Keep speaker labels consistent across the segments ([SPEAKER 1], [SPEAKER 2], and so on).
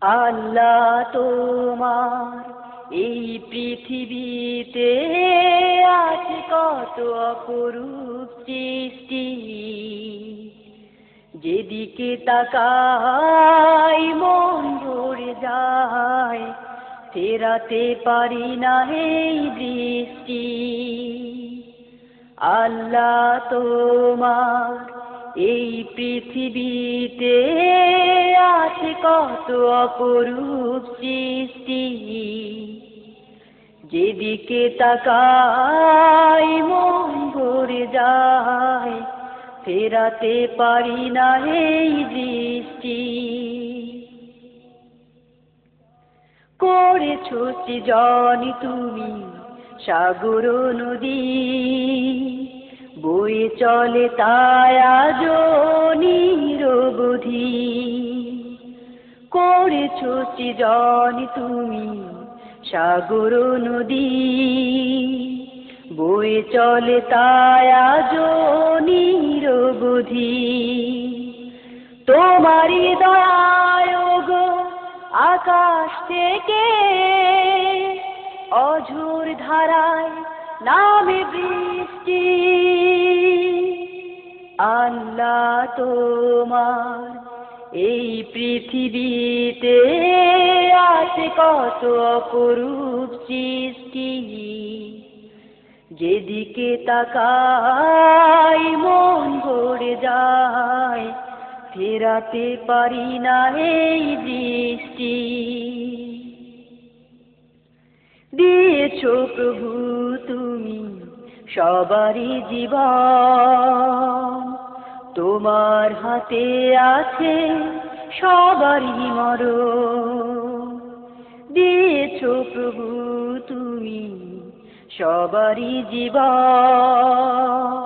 [SPEAKER 1] আল্লাহ তোমার এই পৃথিবীতে আছে কত অপরূপ সৃষ্টি, যেদিকে তাকাই মন ভরে যায়, ফেরাতে পারি না এই দৃষ্টি। আল্লাহ তোমার এই পৃথিবীতে আছে কত অপরূপ সৃষ্টি, যেদিকে তাকাই মন ভরে যায়, ফেরাতে পারি না এই দৃষ্টি। করেছো সৃজন তুমি সাগর নদী, বয়ে চলে তাই আজো নিরবধি। করেছো সৃজন তুমি সাগর নদী, বয়ে চলে তাই আজো নিরবধি। তোমারই দয়ায় গো আকাশ থেকে অঝোর ধারায় নামে বৃষ্টি। আল্লাহ তোমার এই পৃথিবীতে আছে কত অপরূপ সৃষ্টি, যেদিকে তাকাই মন ভরে যায়, ফেরাতে পারি না এই দৃষ্টি। দিয়েছো প্রভু তুমি সবারই জীবন, তোমার হাতে আছে সবারই মরণ। দিয়েছো প্রভু তুমি সবারই জীবন,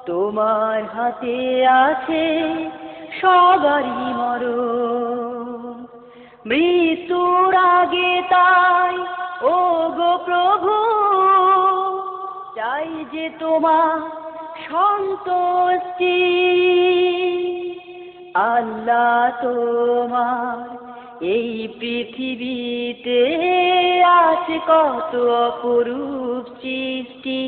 [SPEAKER 1] তোমার হাতে আছে সবারই মরণ। মৃত্যুর আগে তাই ও গো প্রভু চাই যে তোমার সন্তুষ্টি। আল্লাহ তোমার এই পৃথিবীতে আছে কত অপরূপ সৃষ্টি,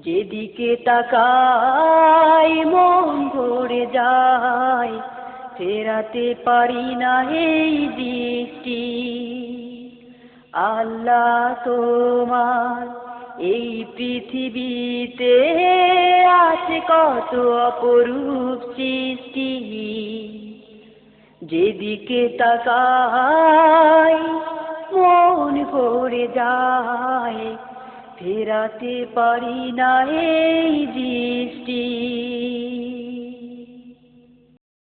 [SPEAKER 1] যেদিকে তাকাই মন ভরে যায়, ফেরাতে পারি না এই দৃষ্টি। আল্লাহ তোমার এই পৃথিবীতে আছে কত অপরূপ সৃষ্টি, যেদিকে তাকাই মন ভরে যায়, ফেরাতে পারি না এই